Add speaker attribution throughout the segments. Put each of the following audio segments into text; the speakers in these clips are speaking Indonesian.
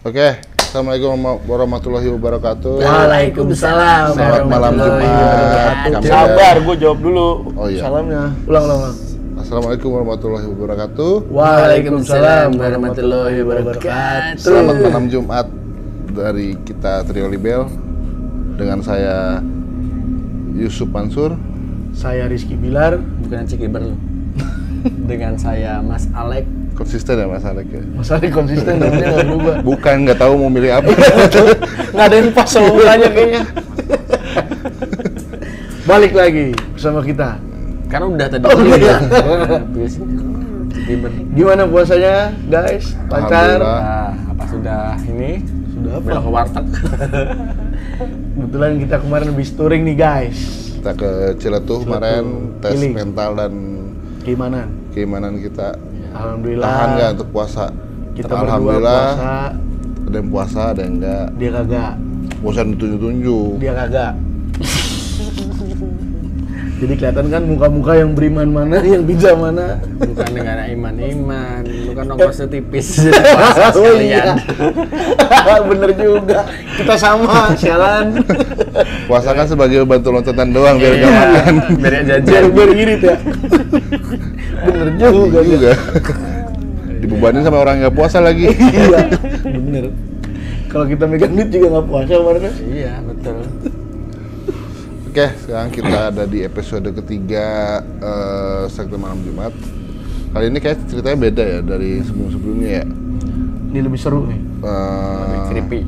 Speaker 1: Oke, Assalamualaikum warahmatullahi wabarakatuh.
Speaker 2: Waalaikumsalam.
Speaker 1: Selamat malam Jumat.
Speaker 3: Sabar, gue jawab dulu.
Speaker 1: Oh iya.
Speaker 2: Salamnya. Ulang.
Speaker 1: Assalamualaikum warahmatullahi wabarakatuh.
Speaker 2: Waalaikumsalam warahmatullahi wabarakatuh.
Speaker 1: Selamat malam Jumat dari kita Trio Libel dengan saya Yusuf Mansur.
Speaker 2: Saya Rizky Bilar.
Speaker 3: Bukan Ciki Berlu. Dengan saya Mas Alek.
Speaker 1: Konsisten ya Mas Alek ya?
Speaker 2: Mas Ali konsisten namanya nggak berubah.
Speaker 1: Bukan, nggak tahu mau milih apa.
Speaker 2: Nggak ada yang pas semuanya kayaknya. Balik lagi bersama kita.
Speaker 3: Karena udah tadi.
Speaker 2: Oh, iya.
Speaker 3: Ciki Ber.
Speaker 2: Gimana puasanya guys? Lancar?
Speaker 1: Alhamdulillah.
Speaker 3: Nah, apa sudah ini?
Speaker 2: Sudah apa?
Speaker 3: Belok ke warteg.
Speaker 2: Kebetulan kita kemarin habis touring nih guys.
Speaker 1: Kita ke Ciletuh kemarin, tes
Speaker 2: Healing.
Speaker 1: mental dan
Speaker 2: Gimana?
Speaker 1: keimanan kita.
Speaker 2: Alhamdulillah.
Speaker 1: Tahan nggak untuk puasa?
Speaker 2: Kita berdua
Speaker 1: Alhamdulillah.
Speaker 2: puasa.
Speaker 1: Ada yang puasa, ada yang enggak.
Speaker 2: Dia kagak.
Speaker 1: Bosan ditunjuk-tunjuk.
Speaker 2: Dia kagak. Jadi kelihatan kan muka-muka yang beriman mana, yang bijak mana.
Speaker 3: Bukan dengan iman-iman, bukan nomor setipis. Puasa
Speaker 2: Oh iya.
Speaker 3: sekalian.
Speaker 2: Bener juga. Kita sama, sialan.
Speaker 1: Puasa kan sebagai bantu loncetan doang biar nggak
Speaker 3: Iya,
Speaker 1: makan.
Speaker 3: biar
Speaker 2: Biar
Speaker 3: jajan.
Speaker 2: irit ya. Bener juga.
Speaker 1: Juga. Dibebanin sama orang yang nggak puasa lagi.
Speaker 2: Iya, bener. Kalau kita megang duit juga nggak puasa kemarin.
Speaker 3: Iya, betul.
Speaker 1: Oke, sekarang kita ada di episode ketiga segmen malam Jumat. Kali ini kayak ceritanya beda ya dari sebelum-sebelumnya ya.
Speaker 2: Ini lebih seru nih.
Speaker 3: Lebih creepy.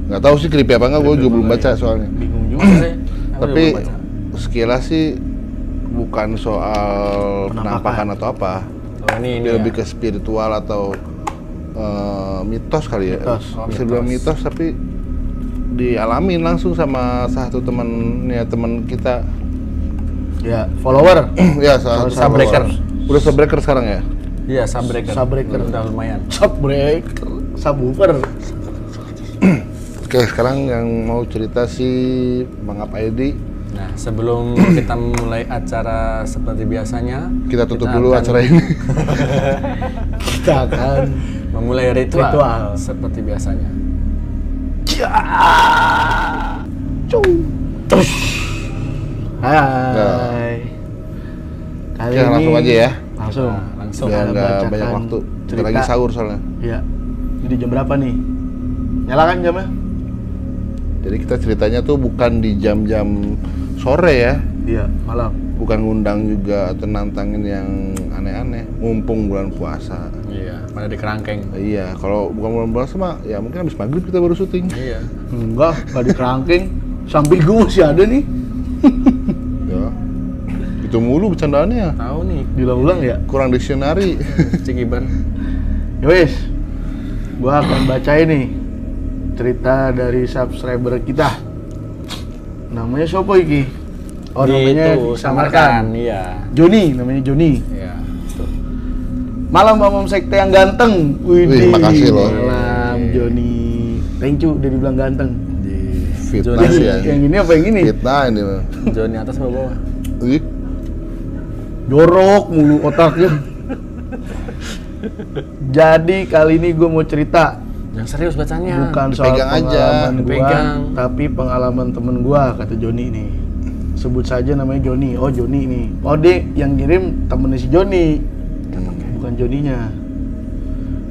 Speaker 1: Nggak tahu sih creepy apa nggak, gue juga belum baca soalnya.
Speaker 2: Bingung juga.
Speaker 1: Tapi sekilas sih bukan soal penampakan atau apa.
Speaker 3: Oh, ini
Speaker 1: Dia
Speaker 3: ya.
Speaker 1: lebih ke spiritual atau mitos kali ya.
Speaker 2: Mitos.
Speaker 3: Oh,
Speaker 1: Bisa bilang mitos tapi dialamin langsung sama satu teman kita.
Speaker 2: Ya, follower.
Speaker 1: Ya, salah satu
Speaker 3: Subbreaker.
Speaker 1: followers. Udah subbreaker sekarang ya?
Speaker 3: Iya, Subbreaker.
Speaker 2: Subbreaker.
Speaker 3: Udah lumayan.
Speaker 2: Subbreaker. Subwoofer.
Speaker 1: Oke, sekarang yang mau cerita si Bang Apaidi.
Speaker 3: Nah, sebelum kita mulai acara seperti biasanya,
Speaker 1: Kita tutup
Speaker 3: kita
Speaker 1: dulu
Speaker 3: akan
Speaker 1: acara ini.
Speaker 2: Kita akan
Speaker 3: memulai ritual,
Speaker 2: Ritual.
Speaker 3: seperti biasanya.
Speaker 2: terus. Hai. Kali
Speaker 1: Ya,
Speaker 2: ini
Speaker 1: langsung aja ya.
Speaker 2: Langsung.
Speaker 3: Nah, langsung.
Speaker 1: Biar
Speaker 2: Kita
Speaker 1: nggak
Speaker 2: bacakan
Speaker 1: banyak waktu. Kita
Speaker 2: cerita.
Speaker 1: lagi sahur soalnya.
Speaker 2: Iya. Jadi jam berapa nih? Nyala kan jamnya?
Speaker 1: Jadi kita ceritanya tuh bukan di jam-jam sore ya.
Speaker 2: Iya, malam.
Speaker 1: Bukan ngundang juga atau nantangin yang aneh-aneh. Mumpung bulan puasa.
Speaker 3: Iya, pada di kerangkeng.
Speaker 1: Iya, kalau bukan bulan puasa mah ya mungkin habis maghrib kita baru syuting.
Speaker 3: Iya.
Speaker 2: Enggak, nggak di kerangkeng. Samping gue masih ada nih.
Speaker 1: Ya. Itu mulu bercandaannya.
Speaker 3: Tahu nih,
Speaker 2: Diulang-ulang ya?
Speaker 1: Kurang diksionari.
Speaker 3: Ciki Ber.
Speaker 2: Yowis, gua akan bacain nih cerita dari subscriber kita. Namanya siapa iki? Oh, namanya
Speaker 3: Itu
Speaker 2: disamarkan.
Speaker 3: Iya.
Speaker 2: Joni, namanya Joni.
Speaker 3: Iya. Tuh.
Speaker 2: Malam Bang Sekte yang ganteng.
Speaker 1: Wih, makasih loh.
Speaker 2: Malam Joni. Thank you udah dibilang ganteng.
Speaker 3: Di
Speaker 1: Fitnah
Speaker 3: Joni.
Speaker 1: sih ya.
Speaker 2: Yang ini apa yang ini?
Speaker 1: Fitnah ini mah.
Speaker 3: Joni atas ke bawah.
Speaker 1: Ih,
Speaker 2: Jorok mulu otaknya. Jadi kali ini gue mau cerita.
Speaker 3: Yang serius bacanya.
Speaker 2: Bukan soal
Speaker 1: dipegang aja,
Speaker 2: pengalaman gua,
Speaker 3: dipegang.
Speaker 2: tapi pengalaman temen gua, kata Joni nih. Sebut saja namanya Joni. Oh, Joni nih. Oh, dia yang ngirim temennya si Joni. Bukan Joninya.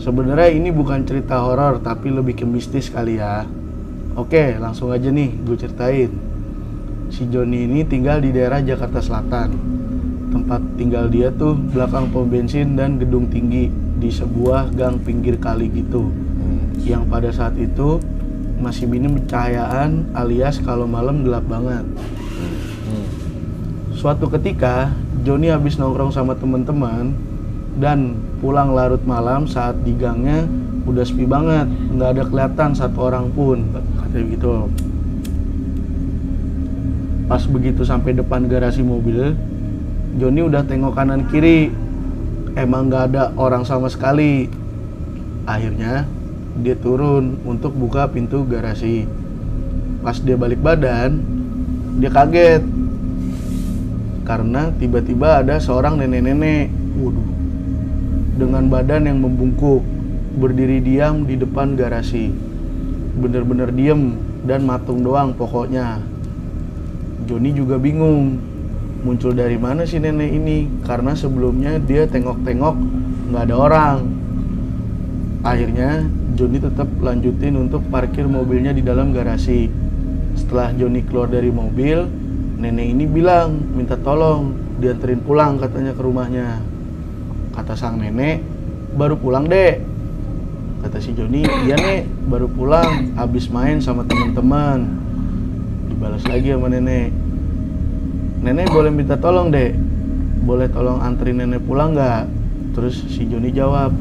Speaker 2: Sebenarnya ini bukan cerita horor, tapi lebih ke mistis kali ya. Oke, langsung aja nih gue ceritain. Si Joni ini tinggal di daerah Jakarta Selatan. Tempat tinggal dia tuh belakang pom bensin dan gedung tinggi di sebuah gang pinggir kali gitu. Yang pada saat itu masih minim pencahayaan alias kalau malam gelap banget. Suatu ketika Joni habis nongkrong sama teman-teman dan pulang larut malam saat di gangnya udah sepi banget, nggak ada kelihatan satu orang pun, katanya gitu. Pas begitu sampai depan garasi mobil, Joni udah tengok kanan kiri, emang nggak ada orang sama sekali. Akhirnya dia turun untuk buka pintu garasi. Pas dia balik badan, dia kaget karena tiba-tiba ada seorang nenek-nenek, waduh, dengan badan yang membungkuk, berdiri diam di depan garasi. Bener-bener diem dan matung doang pokoknya. Joni juga bingung, muncul dari mana si nenek ini, karena sebelumnya dia tengok-tengok nggak ada orang. Akhirnya Joni tetap lanjutin untuk parkir mobilnya di dalam garasi. Setelah Joni keluar dari mobil, nenek ini bilang minta tolong dianterin pulang katanya ke rumahnya. Kata sang nenek, baru pulang dek. Kata si Joni, iya nek, baru pulang, habis main sama teman-teman. Dibalas lagi sama nenek, nenek boleh minta tolong dek, boleh tolong anterin nenek pulang nggak? Terus si Joni jawab,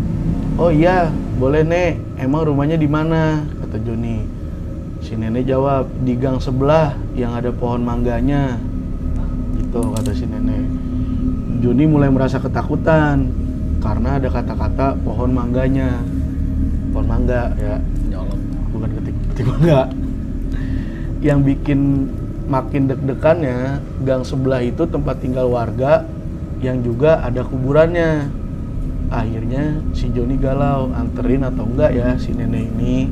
Speaker 2: oh iya boleh nek, emang rumahnya di mana? Kata Joni. Si nenek jawab, di gang sebelah yang ada pohon mangganya. Gitu kata si nenek. Joni mulai merasa ketakutan karena ada kata-kata pohon mangganya. Pohon mangga ya, bukan ketik mangga. Yang bikin makin deg-degannya, gang sebelah itu tempat tinggal warga yang juga ada kuburannya. Akhirnya si Joni galau, anterin atau enggak ya si nenek ini.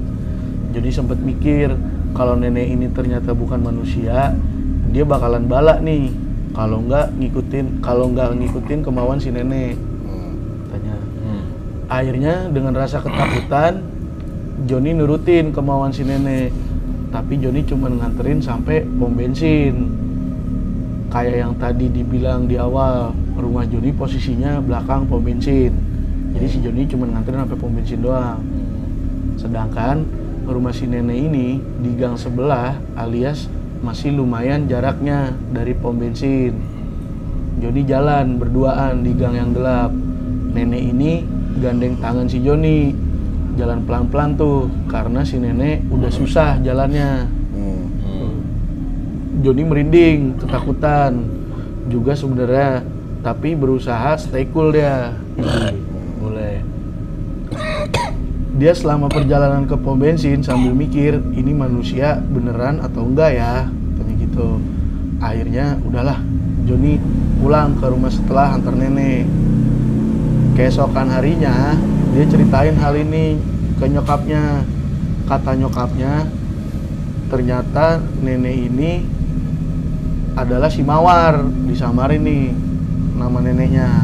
Speaker 2: Joni sempat mikir, kalau nenek ini ternyata bukan manusia, dia bakalan bala nih. Kalau nggak ngikutin kemauan si nenek. Tanya. Akhirnya dengan rasa ketakutan, Joni nurutin kemauan si nenek. Tapi Joni cuma nganterin sampai pom bensin. Kayak yang tadi dibilang di awal, rumah Joni posisinya belakang pom bensin. Jadi si Joni cuma nganterin sampai pom bensin doang. Sedangkan rumah si nenek ini di gang sebelah, alias masih lumayan jaraknya dari pom bensin. Joni jalan berduaan di gang yang gelap. Nenek ini gandeng tangan si Joni, jalan pelan-pelan tuh karena si nenek udah susah jalannya. Joni merinding, ketakutan juga sebenarnya, tapi berusaha stay cool dia. Boleh. Dia selama perjalanan ke pom bensin sambil mikir, ini manusia beneran atau enggak ya, tanya gitu. Akhirnya udahlah, Joni pulang ke rumah setelah antar nenek. Keesokan harinya dia ceritain hal ini ke nyokapnya. Kata nyokapnya, ternyata nenek ini adalah si Mawar, disamarin nih nama neneknya,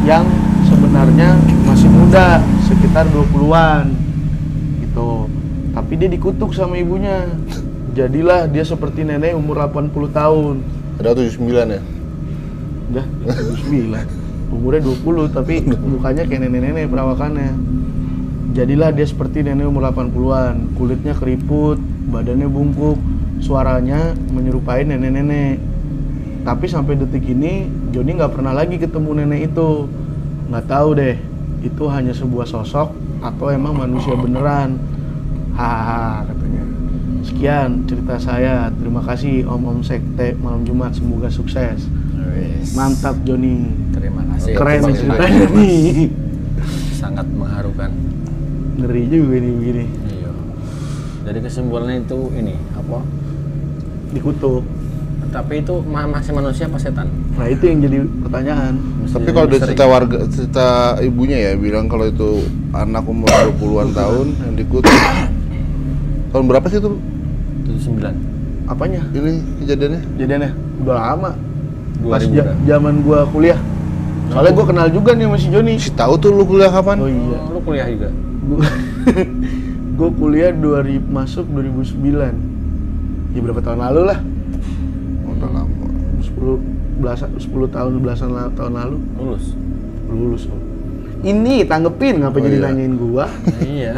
Speaker 2: yang sebenarnya masih muda, sekitar 20-an gitu. Tapi dia dikutuk sama ibunya. Jadilah dia seperti nenek umur 80 tahun.
Speaker 1: Ada 79 ya?
Speaker 2: Udah, 79. Umurnya 20 tapi mukanya kayak nenek-nenek perawakannya. Jadilah dia seperti nenek umur 80-an, kulitnya keriput, badannya bungkuk, suaranya menyerupai nenek-nenek. Tapi sampai detik ini Joni nggak pernah lagi ketemu nenek itu. Nggak tahu deh, itu hanya sebuah sosok atau emang manusia beneran. Hahaha katanya. Sekian cerita saya. Terima kasih Om Sekte Malam Jumat, semoga sukses. Mantap Joni.
Speaker 3: Terima kasih.
Speaker 2: Keren nih ceritanya nih.
Speaker 3: Sangat mengharukan.
Speaker 2: Ngeri juga ini begini.
Speaker 3: Iya. Jadi kesimpulannya itu ini apa?
Speaker 2: Dikutuk.
Speaker 3: Tapi itu masih manusia apa setan?
Speaker 2: Nah itu yang jadi pertanyaan.
Speaker 1: Tapi kalau dari cerita ibunya ya bilang kalau itu anak umur 20-an tahun yang dikutuk. Tahun berapa sih itu?
Speaker 3: 79.
Speaker 2: Apanya?
Speaker 1: Ini kejadiannya?
Speaker 2: Jadiannya udah lama.
Speaker 3: 2000
Speaker 2: Pas zaman gua kuliah. Soalnya gua kenal juga nih sama si Joni.
Speaker 1: Si tahu tuh lu kuliah kapan?
Speaker 2: Oh iya.
Speaker 3: Lu kuliah juga?
Speaker 2: Gua kuliah masuk 2009. Ya berapa tahun lalu lah?
Speaker 1: Udah lama.
Speaker 2: 10 tahun, belasan tahun lalu. Lulus. Oh. Ini tanggepin, ngapa jadi
Speaker 1: iya.
Speaker 2: nanyain gua?
Speaker 3: Iya.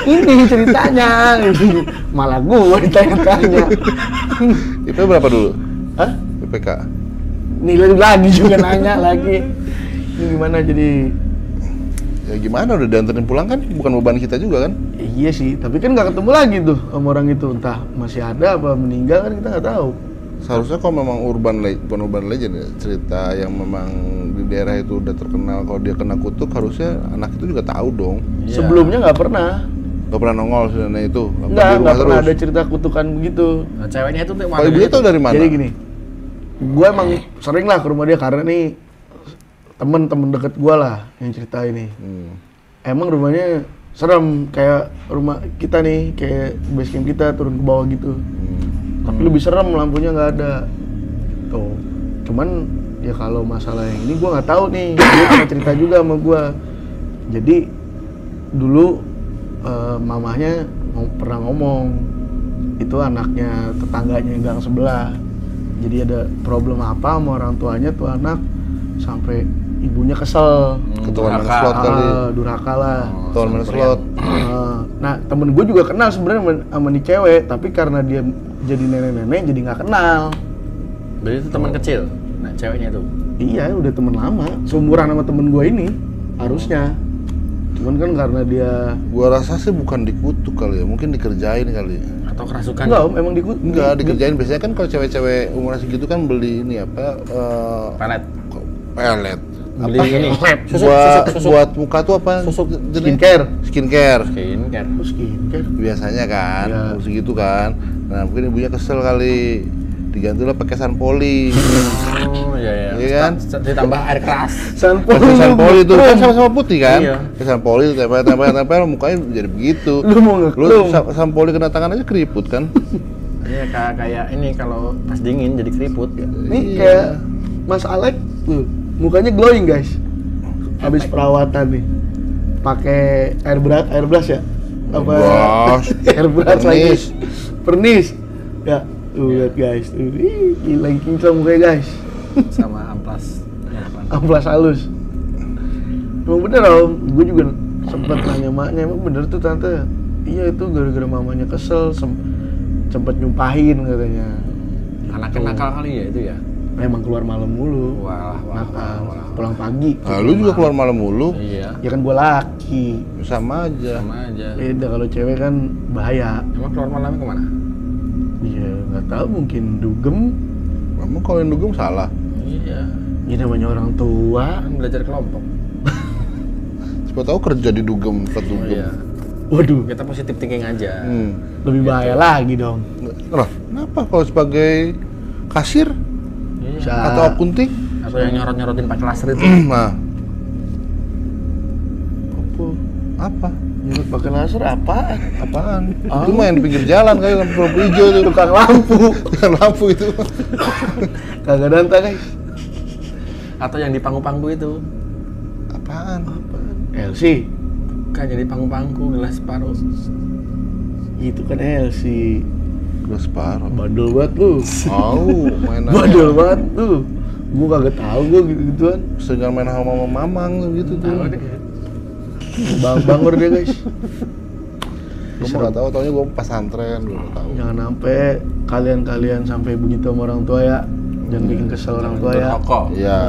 Speaker 2: Ini ceritanya. Malah gua ditanya-tanya.
Speaker 1: IP berapa dulu?
Speaker 2: Hah?
Speaker 1: IPK?
Speaker 2: Nilai lagi juga nanya lagi. Ini gimana jadi?
Speaker 1: Ya gimana, udah dianterin pulang kan, bukan beban kita juga kan?
Speaker 2: Iya sih, tapi kan nggak ketemu lagi tuh sama orang itu, entah masih ada apa meninggal kan kita nggak tahu.
Speaker 1: Seharusnya kalau memang bukan urban legend ya, cerita yang memang di daerah itu udah terkenal, kalau dia kena kutuk harusnya anak itu juga tahu dong.
Speaker 3: Iya.
Speaker 2: Sebelumnya nggak pernah.
Speaker 1: Gak pernah nongol si nenek itu?
Speaker 2: Nggak pernah ada cerita kutukan begitu.
Speaker 3: Nah, ceweknya itu
Speaker 1: Kalau ibunya tahu dari mana?
Speaker 2: Jadi gini, gue emang sering lah ke rumah dia karena nih temen deket gua lah yang cerita ini. Emang rumahnya serem kayak rumah kita nih, kayak base camp kita turun ke bawah gitu. Tapi lebih serem, lampunya nggak ada. Tuh. Cuman ya kalau masalah yang ini gua nggak tahu nih. Dia pernah cerita juga sama gua. Jadi dulu mamahnya pernah ngomong itu anaknya tetangganya gang sebelah. Jadi ada problem apa sama orang tuanya tuh anak sampai ibunya kesel.
Speaker 1: Ketuaan main slot kali.
Speaker 2: Durhaka lah.
Speaker 1: Ketuaan main slot.
Speaker 2: Nah temen gue juga kenal sebenarnya sama nih cewek, tapi karena dia jadi nenek-nenek jadi nggak kenal.
Speaker 3: Berarti itu teman kecil, nah ceweknya itu.
Speaker 2: Iya udah temen lama, seumuran sama temen gue ini harusnya. Cuman kan karena dia
Speaker 1: Gua rasa sih bukan dikutuk kali ya, mungkin dikerjain kali ya.
Speaker 3: Atau kerasukan?
Speaker 2: enggak emang
Speaker 1: Enggak, dikerjain. Biasanya kan kalau cewek-cewek umuran segitu kan beli ini apa?
Speaker 3: Pelet.
Speaker 1: Pelet.
Speaker 3: Beli ini.
Speaker 1: Buat muka tuh apa?
Speaker 2: skincare.
Speaker 1: Skincare.
Speaker 3: Skincare.
Speaker 2: Oh, skincare.
Speaker 1: Biasanya kan,
Speaker 2: Ya.
Speaker 1: segitu kan. Nah mungkin ibunya kesel kali. Digantilah pakai sanpoli.
Speaker 3: Oh iya.
Speaker 1: Iya kan?
Speaker 3: Ditambah air keras.
Speaker 1: Pakai sanpoli itu kan sama-sama putih kan?
Speaker 3: Iya.
Speaker 1: Pakai sanpoli tempel mukanya jadi begitu.
Speaker 2: Lu mau
Speaker 1: Lu
Speaker 2: ngeklum?
Speaker 1: sanpoli kena tangan aja keriput kan?
Speaker 3: Iya kayak ini kalau pas dingin jadi keriput.
Speaker 2: Nih kayak Mas Alek tuh, mukanya glowing guys. Habis perawatan nih. Pakai airbrush ya? Apa?
Speaker 1: Airbrush.
Speaker 2: Airbrush lagi.
Speaker 1: Pernis.
Speaker 2: Pernis. Ya, tuh lihat guys. Tuh, ih, gila kinclong mukanya guys.
Speaker 3: Sama amplas.
Speaker 2: Amplas halus. Emang bener om, gue juga sempet nanya maknya, emang bener tuh tante? Iya itu gara-gara mamanya kesel, sempet nyumpahin katanya.
Speaker 3: Anaknya nakal kali ya itu ya.
Speaker 2: Emang keluar malam mulu.
Speaker 3: Walah.
Speaker 2: Pulang pagi.
Speaker 1: Nah, lu juga keluar malam mulu.
Speaker 3: Iya.
Speaker 2: Ya kan gue laki.
Speaker 1: Sama aja.
Speaker 3: Sama aja.
Speaker 2: Beda kalau cewek kan bahaya.
Speaker 3: Emang keluar malamnya kemana?
Speaker 2: Iya nggak tahu mungkin dugem.
Speaker 1: Emang kalau yang dugem salah.
Speaker 3: Iya.
Speaker 2: Ini namanya orang tua.
Speaker 3: Kan belajar kelompok.
Speaker 1: Siapa tahu kerja di dugem, tempat
Speaker 3: Oh
Speaker 1: dugem.
Speaker 3: iya.
Speaker 2: Waduh,
Speaker 3: Kita positif thinking aja.
Speaker 2: lebih bahaya lagi dong.
Speaker 1: Lah, kenapa kalau sebagai kasir
Speaker 3: Iya.
Speaker 2: Bisa.
Speaker 1: atau akunting?
Speaker 3: Atau yang nyorot-nyorotin pakai laser itu.
Speaker 1: Nah,
Speaker 2: Apa?
Speaker 1: apa?
Speaker 2: Nyurut pakai laser apaan?
Speaker 1: Apaan? Itu main pinggir jalan kali lampu hijau tuh.
Speaker 2: Tukang lampu.
Speaker 1: Bukan lampu itu.
Speaker 2: Kagak nanta guys.
Speaker 3: Atau yang di pangku-pangku itu.
Speaker 1: Apaan?
Speaker 2: LC.
Speaker 3: Kan jadi pangku-pangku gelas separuh.
Speaker 2: Itu kan LC.
Speaker 1: Gue separuh.
Speaker 2: Bandel banget lu.
Speaker 1: Tahu mainan.
Speaker 2: Bandel banget lu. Gua kagak tahu gua gitu-gituan.
Speaker 1: Sehingga main sama mamang gitu tuh.
Speaker 3: Tahu deh.
Speaker 2: Bangor dia guys.
Speaker 1: Gue mah nggak tahu, taunya gue pesantren, gue nggak tahu.
Speaker 2: Jangan sampai kalian sampai begitu sama orang tua ya. Jangan bikin kesel orang tua ya.
Speaker 3: Berrokok.
Speaker 1: Iya,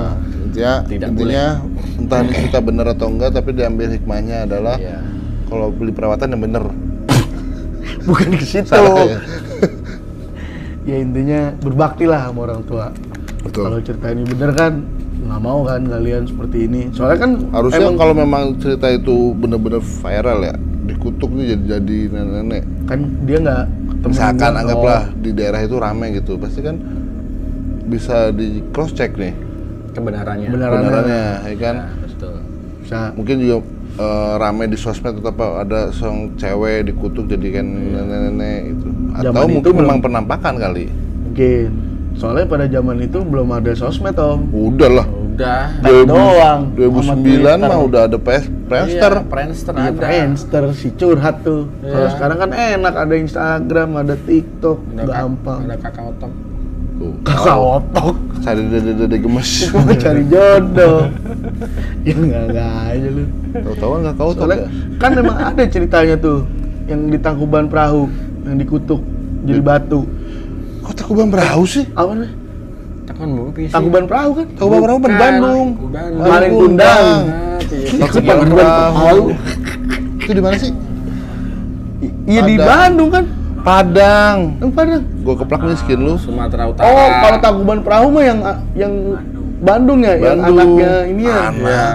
Speaker 3: Tidak
Speaker 1: intinya entah ini kita bener atau enggak, tapi diambil hikmahnya adalah
Speaker 3: Iya.
Speaker 1: kalau beli perawatan yang bener.
Speaker 2: Bukan ke situ.
Speaker 1: Salah ya.
Speaker 2: Ya intinya berbakti lah sama orang tua.
Speaker 1: Betul.
Speaker 2: Kalau cerita ini bener kan, nggak mau kan kalian seperti ini. Soalnya kan
Speaker 1: Harusnya
Speaker 2: emang
Speaker 1: kalau memang cerita itu bener-bener viral ya, dikutuk nih jadi nenek-nenek.
Speaker 2: kan dia nggak temen
Speaker 1: Misalkan
Speaker 2: gua,
Speaker 1: anggaplah di daerah itu rame gitu, pasti kan bisa di cross check nih
Speaker 3: Kebenarannya.
Speaker 1: kebenarannya, ya kan?
Speaker 3: Ya, betul.
Speaker 2: bisa
Speaker 1: Mungkin juga rame di sosmed tetap ada seorang cewek dikutuk jadi kan nenek-nenek itu. Atau
Speaker 2: Zaman
Speaker 1: mungkin
Speaker 2: itu
Speaker 1: memang
Speaker 2: belum-
Speaker 1: penampakan kali.
Speaker 2: mungkin. Soalnya pada zaman itu belum ada sosmed om.
Speaker 1: Udah lah.
Speaker 3: Udah.
Speaker 2: Tag doang.
Speaker 1: 2009
Speaker 2: sama
Speaker 1: mah
Speaker 2: Twitter.
Speaker 1: udah ada Friendster.
Speaker 3: Iya, Friendster
Speaker 2: Iya,
Speaker 3: ada.
Speaker 2: Friendster si curhat tuh.
Speaker 3: Iya.
Speaker 2: Kalau sekarang kan enak ada Instagram, ada TikTok,
Speaker 3: Ada
Speaker 2: gampang.
Speaker 3: Ada kakak otok.
Speaker 1: Tuh.
Speaker 2: Kakak otok.
Speaker 1: Cari dede gemes.
Speaker 2: Mau cari jodoh. Ya enggak aja lu.
Speaker 1: Tahu-tahu nggak kau tahu
Speaker 2: Soalnya
Speaker 1: ya?
Speaker 2: kan memang ada ceritanya tuh yang di Tangkuban Perahu yang dikutuk jadi batu.
Speaker 1: Kok Tangkuban Perahu sih?
Speaker 2: Apa nih?
Speaker 3: Takkan mimpi sih.
Speaker 2: Tangkuban Perahu kan?
Speaker 1: Tangkuban Perahu di Bandung.
Speaker 3: Bandung.
Speaker 2: Paling Kundang.
Speaker 1: Tangkuban Perahu. Itu di mana sih?
Speaker 2: Iya di
Speaker 1: Padang.
Speaker 2: Bandung kan?
Speaker 1: Padang.
Speaker 2: Yang Padang.
Speaker 1: Gua keplak miskin lu.
Speaker 3: Sumatera Utara.
Speaker 2: Oh, kalau Tangkuban Perahu mah yang Bandung ya, yang
Speaker 1: Bandung.
Speaker 2: anaknya ini ya.
Speaker 3: Ya.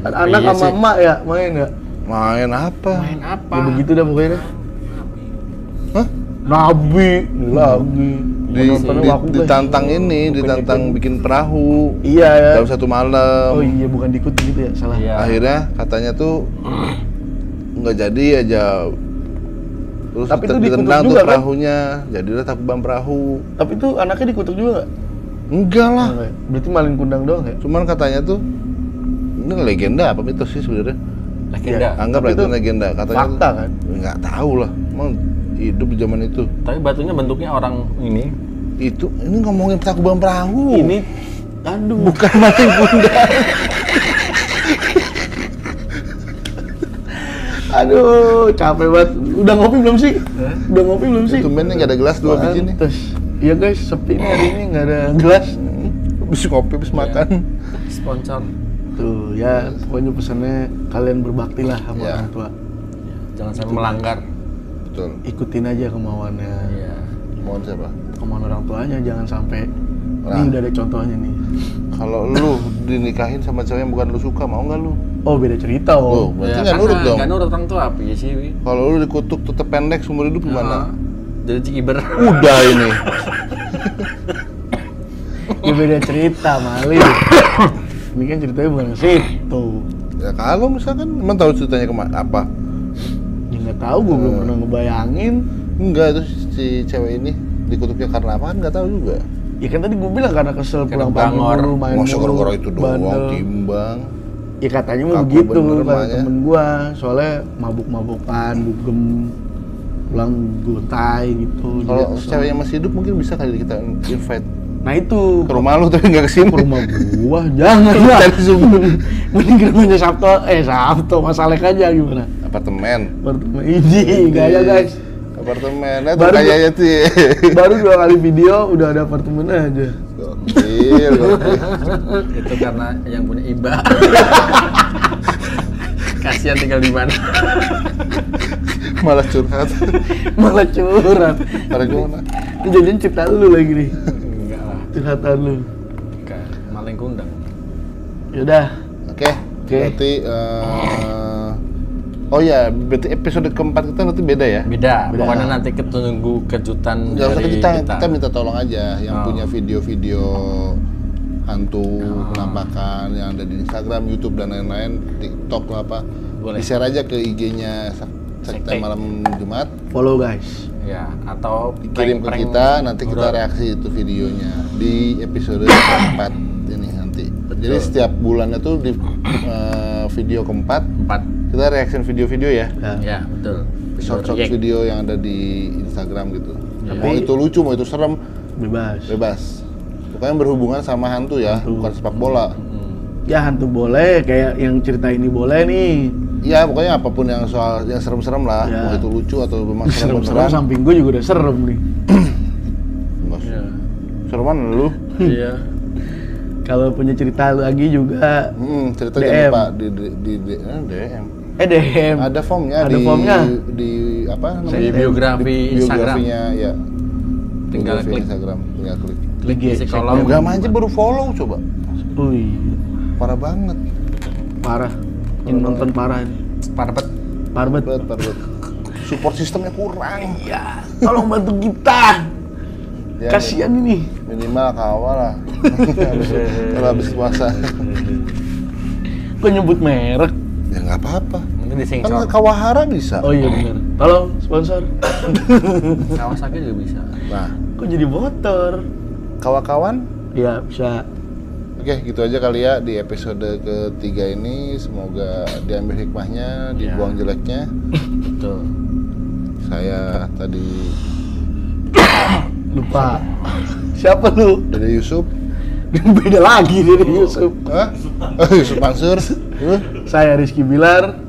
Speaker 2: Anak
Speaker 3: Iya
Speaker 2: sama
Speaker 3: sih.
Speaker 2: emak ya, main ya.
Speaker 1: Main apa?
Speaker 3: Main apa?
Speaker 2: Ya begitu dah pokoknya.
Speaker 1: Hah?
Speaker 2: Nabi lagi. Nontonnya waku, guys.
Speaker 1: ditantang ini, ditantang bikin perahu
Speaker 2: Iya ya.
Speaker 1: dalam satu malam.
Speaker 2: Oh iya, bukan diikuti gitu ya, salah.
Speaker 3: Iya.
Speaker 1: Akhirnya katanya tuh nggak jadi aja. Terus
Speaker 2: Tapi itu dikutuk
Speaker 1: ditendang tuh
Speaker 2: juga, kan?
Speaker 1: perahunya, jadilah Tangkuban Perahu.
Speaker 2: Tapi itu anaknya dikutuk juga nggak?
Speaker 1: Enggak lah.
Speaker 2: Enggak ya? Berarti maling kundang doang ya?
Speaker 1: Cuman katanya tuh ini legenda apa mitos sih sebenarnya?
Speaker 3: Legenda.
Speaker 1: Anggap
Speaker 2: Tapi
Speaker 1: lah itu
Speaker 2: itu
Speaker 1: legenda. Katanya
Speaker 2: fakta,
Speaker 1: tuh,
Speaker 2: kan?
Speaker 1: Nggak tahu lah. Emang hidup di zaman itu.
Speaker 3: Tapi batunya bentuknya orang ini.
Speaker 1: Itu ini ngomongin Tangkuban Perahu.
Speaker 2: Ini, aduh.
Speaker 1: bukan maling kundang.
Speaker 2: Aduh, capek banget. Udah ngopi belum sih? Udah ngopi belum sih?
Speaker 1: Tumben nih nggak ada gelas 2 biji nih.
Speaker 2: Pantes. Iya guys, sepi nih hari ini, nggak ada gelas.
Speaker 1: Habis ngopi, habis makan.
Speaker 3: Sponsor.
Speaker 2: Tuh ya, pokoknya pesannya kalian berbakti lah sama
Speaker 1: Ya.
Speaker 2: orang tua.
Speaker 3: Jangan sampai melanggar.
Speaker 1: Betul.
Speaker 2: Ikutin aja kemauannya.
Speaker 3: Iya.
Speaker 1: Mohon siapa?
Speaker 2: Kemauan orang tuanya, jangan sampai.
Speaker 1: Nah.
Speaker 2: Ini udah ada contohnya nih.
Speaker 1: Kalau lu dinikahin sama cewek yang bukan lu suka, mau nggak lu?
Speaker 2: Oh beda cerita
Speaker 1: Oh,
Speaker 2: oh.
Speaker 1: berarti nggak nurut dong.
Speaker 3: Nggak nurut orang tua apa ya sih? Wi?
Speaker 1: Kalau lu dikutuk tetep pendek seumur hidup gimana?
Speaker 3: Jadi cikiber.
Speaker 1: Udah ini.
Speaker 2: Ya beda cerita Mali. Ini kan ceritanya bukan ke situ.
Speaker 1: Ya kalau misalkan emang tahu ceritanya kemana apa?
Speaker 2: Ya nggak tahu, gue belum pernah ngebayangin.
Speaker 1: Enggak, itu si cewek ini dikutuknya karena apa kan nggak tahu juga.
Speaker 2: Ya kan tadi gue bilang karena kesel
Speaker 3: Karena
Speaker 2: pulang pagi
Speaker 3: bangor.
Speaker 2: mulu, main
Speaker 1: Masa
Speaker 2: mulu,
Speaker 1: gara-gara itu doang
Speaker 2: bandel.
Speaker 1: timbang.
Speaker 2: Ya katanya mau
Speaker 1: Kaku
Speaker 2: begitu
Speaker 1: bener
Speaker 2: kata
Speaker 1: emaknya.
Speaker 2: temen gua, soalnya mabuk-mabukan, dugem, pulang gontai gitu.
Speaker 1: Kalau
Speaker 2: jadi kesel.
Speaker 1: ceweknya masih hidup mungkin bisa kali kita invite
Speaker 2: Nah itu
Speaker 1: ke rumah lu tapi nggak kesini.
Speaker 2: ke rumah gua, jangan lah.
Speaker 1: Dari Zoom.
Speaker 2: Mending ke rumahnya Sabto, Mas Alek aja gimana?
Speaker 1: Apartemen.
Speaker 2: Apartemen ini, gaya guys.
Speaker 1: Apartemen, itu
Speaker 2: Baru-
Speaker 1: kayaknya tuh.
Speaker 2: Baru 2 kali video udah ada apartemen aja.
Speaker 1: Gokil, gokil.
Speaker 3: Itu karena yang punya iba. Kasihan tinggal di mana.
Speaker 1: Malah curhat.
Speaker 2: Malah curhat.
Speaker 1: Pada gimana?
Speaker 2: Ini jajan cerita lu lagi nih.
Speaker 3: Enggak lah.
Speaker 2: Curhatan lu.
Speaker 3: Kayak maling kundang.
Speaker 2: Yaudah.
Speaker 1: Oke, berarti oh ya, berarti episode keempat kita nanti beda ya?
Speaker 3: Beda.
Speaker 2: Beda.
Speaker 3: Pokoknya nanti tunggu kejutan
Speaker 1: Nggak usah
Speaker 3: dari
Speaker 1: kita minta tolong aja yang
Speaker 3: Oh.
Speaker 1: punya video-video hantu, penampakan yang ada di Instagram, YouTube dan lain-lain, TikTok atau apa.
Speaker 3: Boleh.
Speaker 1: Di-share aja ke IG-nya Sekte
Speaker 3: Sekte.
Speaker 1: Malam Jumat,
Speaker 2: Follow guys.
Speaker 3: Ya, atau
Speaker 1: kirim ke
Speaker 3: prank-prank
Speaker 1: kita, nanti kita
Speaker 3: horor.
Speaker 1: reaksi itu videonya di episode keempat ini nanti. Jadi setiap bulannya tuh di video keempat
Speaker 3: 4.
Speaker 1: kita reaction video-video ya.
Speaker 3: Ya, betul.
Speaker 1: Short-short
Speaker 3: React.
Speaker 1: video yang ada di Instagram gitu.
Speaker 3: Iya.
Speaker 1: Mau itu lucu, mau itu serem,
Speaker 2: Bebas.
Speaker 1: bebas. Pokoknya berhubungan sama hantu ya, bukan sepak bola.
Speaker 2: Ya hantu boleh, kayak yang cerita ini boleh nih.
Speaker 1: Iya, pokoknya apapun yang soal yang serem-serem lah,
Speaker 2: Ya.
Speaker 1: mau itu lucu atau memang serem
Speaker 2: Serem-serem
Speaker 1: beneran.
Speaker 2: samping gue juga udah serem nih.
Speaker 1: Enggak,
Speaker 3: Iya.
Speaker 1: sereman lu.
Speaker 3: Iya.
Speaker 2: Kalau punya cerita lagi juga
Speaker 1: Cerita
Speaker 2: DM.
Speaker 1: jangan lupa di DM.
Speaker 2: DM.
Speaker 1: Ada formnya
Speaker 2: Ada formnya.
Speaker 1: di apa namanya?
Speaker 3: Di biografi Instagram.
Speaker 1: Biografinya ya.
Speaker 3: Tinggal
Speaker 1: Biografi
Speaker 3: klik.
Speaker 1: Instagram, tinggal klik.
Speaker 3: Klik di
Speaker 2: Cek
Speaker 3: kolom.
Speaker 1: Instagram aja baru follow coba.
Speaker 2: Wih,
Speaker 1: Parah banget.
Speaker 2: parah. Yang nonton parah.
Speaker 3: Parpet.
Speaker 2: Parah banget.
Speaker 1: Parah. Support sistemnya kurang.
Speaker 2: Ya, tolong bantu kita.
Speaker 1: Ya,
Speaker 2: Kasihan ini.
Speaker 1: minimal kawal lah. Kalau habis puasa.
Speaker 2: Kok nyebut merek?
Speaker 1: Ya nggak apa-apa.
Speaker 3: Nanti
Speaker 1: Kan
Speaker 3: disengsor.
Speaker 1: Kawahara bisa.
Speaker 2: Oh iya benar. Tolong sponsor.
Speaker 3: Kawasaki juga bisa.
Speaker 1: Nah,
Speaker 2: Kok jadi motor?
Speaker 1: kawan-kawan.
Speaker 2: Ya bisa.
Speaker 1: Oke, gitu aja kali ya di episode ketiga ini. Semoga diambil hikmahnya, dibuang jeleknya.
Speaker 3: Betul.
Speaker 1: Saya tadi
Speaker 2: Lupa. Siapa lu?
Speaker 1: dari Yusuf.
Speaker 2: Beda lagi dari Yusuf.
Speaker 1: Hah? Yusuf Mansur.
Speaker 2: Saya Rizky Bilar.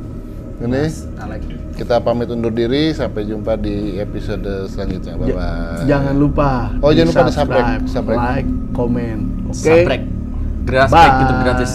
Speaker 1: Ini
Speaker 3: Alek.
Speaker 1: kita pamit undur diri. Sampai jumpa di episode selanjutnya. Bye bye.
Speaker 2: Jangan lupa.
Speaker 1: Oh, jangan lupa di
Speaker 2: subscribe,
Speaker 1: subscribe.
Speaker 2: like, komen. Oke.
Speaker 3: Sabrek. Gratis,
Speaker 2: Bye.
Speaker 3: gitu gratis.